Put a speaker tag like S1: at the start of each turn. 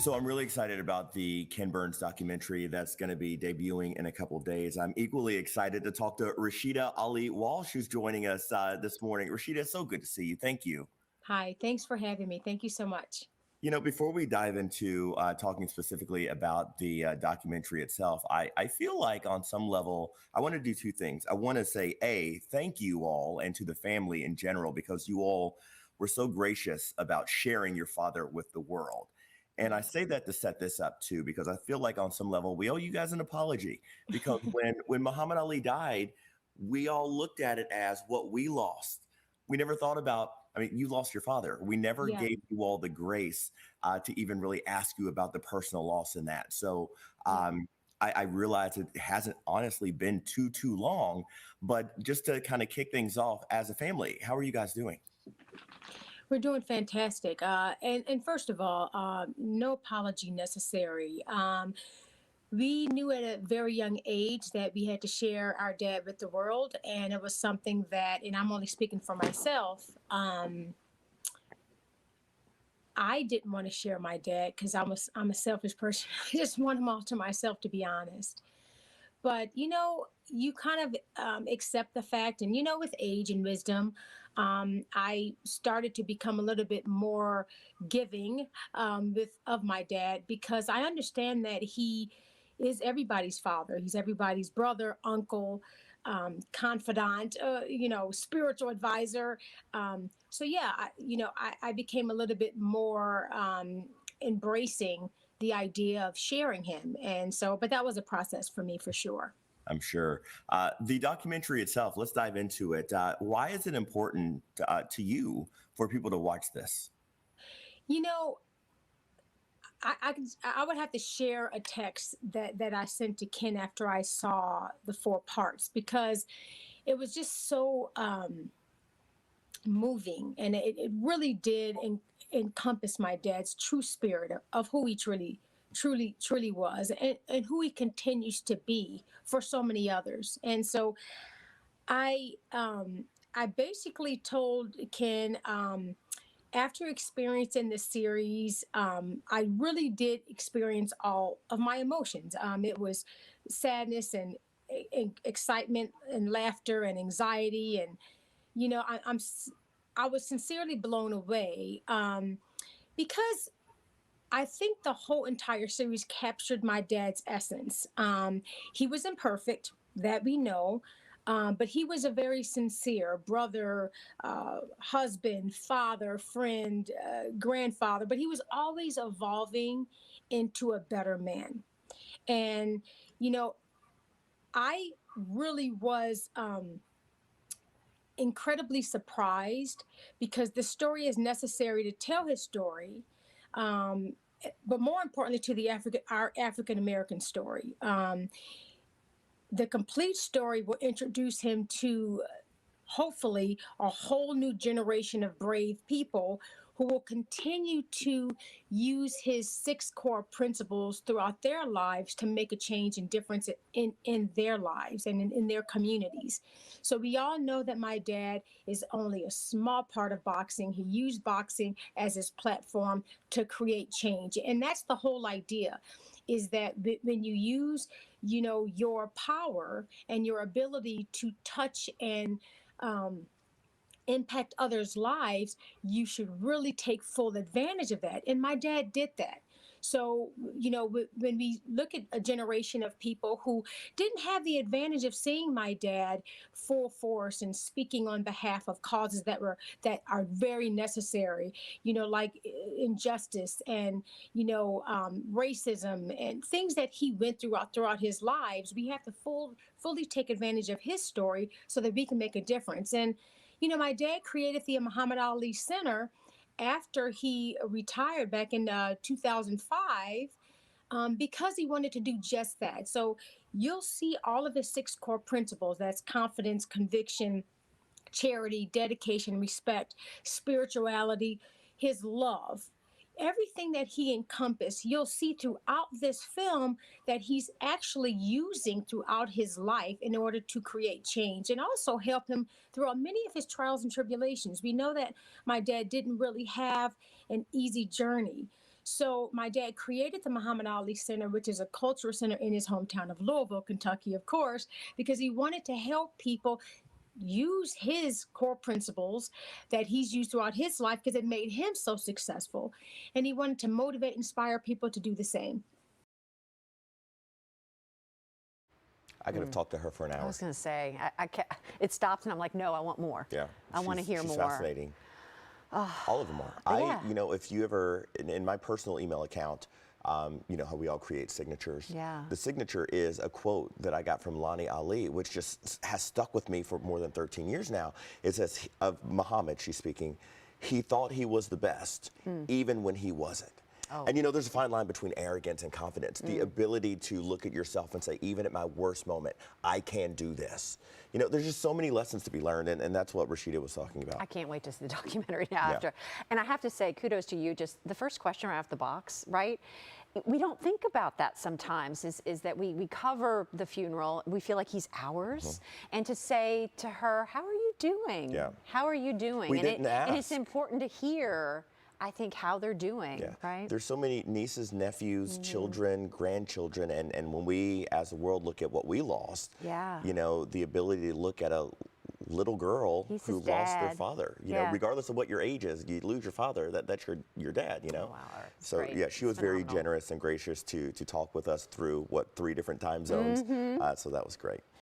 S1: So I'm really excited about the Ken Burns documentary that's going to be debuting in a couple of days. I'm equally excited to talk to Rasheda Ali Walsh, who's joining us this morning. Rasheda, it's so good to see you. Thank you.
S2: Hi, thanks for having me. Thank you so much.
S1: Before we dive into talking specifically about the documentary itself, I feel like on some level, I want to do two things. I want to say, A, thank you all and to the family in general, because you all were so gracious about sharing your father with the world. And I say that to set this up too, because I feel like on some level, we owe you guys an apology. Because when Muhammad Ali died, we all looked at it as what we lost. We never thought about, I mean, you lost your father. We never
S2: Yeah.
S1: gave you all the grace to even really ask you about the personal loss in that. So
S2: Yeah.
S1: I realize it hasn't honestly been too long, but just to kind of kick things off as a family, how are you guys doing?
S2: We're doing fantastic. And first of all, no apology necessary. We knew at a very young age that we had to share our dad with the world, and it was something that, and I'm only speaking for myself. I didn't want to share my dad because I'm a selfish person. I just want him all to myself, to be honest. But you kind of accept the fact, and with age and wisdom, I started to become a little bit more giving with of my dad, because I understand that he is everybody's father. He's everybody's brother, uncle, confidant, spiritual advisor. So yeah, I became a little bit more embracing the idea of sharing him. And so, but that was a process for me for sure.
S1: I'm sure. The documentary itself, let's dive into it. Why is it important to you for people to watch this?
S2: You know, I would have to share a text that I sent to Ken after I saw the four parts, because it was just so moving, and it really did encompass my dad's true spirit of who he truly was, and who he continues to be for so many others. And so I I basically told Ken, after experiencing the series, I really did experience all of my emotions. It was sadness and excitement and laughter and anxiety, and you know I, I'm I was sincerely blown away, because I think the whole entire series captured my dad's essence. He was imperfect, that we know, but he was a very sincere brother, husband, father, friend, grandfather, but he was always evolving into a better man. And, you know, I really was incredibly surprised, because the story is necessary to tell his story. Um, but more importantly, to our African American story. The complete story will introduce him to, hopefully, a whole new generation of brave people who will continue to use his six core principles throughout their lives to make a change and difference in their lives and in their communities. So we all know that my dad is only a small part of boxing. He used boxing as his platform to create change. And that's the whole idea, is that when you use, your power and your ability to touch and um, impact others' lives, you should really take full advantage of that. And my dad did that. So, when we look at a generation of people who didn't have the advantage of seeing my dad full force and speaking on behalf of causes that are very necessary, like injustice and racism and things that he went throughout his lives, we have to fully take advantage of his story so that we can make a difference. And my dad created the Muhammad Ali Center after he retired back in 2005, because he wanted to do just that. So you'll see all of his six core principles: that's confidence, conviction, charity, dedication, respect, spirituality, his love. Everything that he encompassed, you'll see throughout this film that he's actually using throughout his life in order to create change and also help him throughout many of his trials and tribulations. We know that my dad didn't really have an easy journey. So my dad created the Muhammad Ali Center, which is a cultural center in his hometown of Louisville, Kentucky, of course, because he wanted to help people use his core principles that he's used throughout his life because it made him so successful. And he wanted to motivate, inspire people to do the same.
S1: I could have talked to her for an
S3: I
S1: hour.
S3: was going to say, I can't, it stopped and I'm like, no, I want more.
S1: Yeah.
S3: I want to hear
S1: she's
S3: more.
S1: Fascinating. All of them are.
S3: Yeah.
S1: You know, if you ever, in my personal email account, you know how we all create signatures.
S3: Yeah.
S1: The signature is a quote that I got from Lani Ali, which just has stuck with me for more than 13 years now. It says, of Muhammad, she's speaking, he thought he was the best, even when he wasn't.
S3: Oh.
S1: And you know, there's a fine line between arrogance and confidence. The ability to look at yourself and say, even at my worst moment, I can do this. You know, there's just so many lessons to be learned, and that's what Rasheda was talking about.
S3: I can't wait to see the documentary now
S1: Yeah.
S3: after. And I have to say, kudos to you. Just the first question right off the box, right? We don't think about that sometimes, is that we cover the funeral. We feel like he's ours. And to say to her, how are you doing?
S1: Yeah.
S3: How are you doing?
S1: We didn't ask.
S3: And it's important to hear, I think, how they're doing,
S1: Yeah.
S3: right?
S1: There's so many nieces, nephews, children, grandchildren, and when we as a world look at what we lost,
S3: Yeah.
S1: you know, the ability to look at a little girl
S3: He's
S1: who
S3: his
S1: lost their
S3: dad.
S1: father, you
S3: Yeah.
S1: know, regardless of what your age is, you lose your father, that's your dad, you know.
S3: Oh, wow, that's
S1: So
S3: great.
S1: yeah, she was
S3: It's
S1: very
S3: phenomenal.
S1: generous and gracious to talk with us through 3 different time zones. So that was great.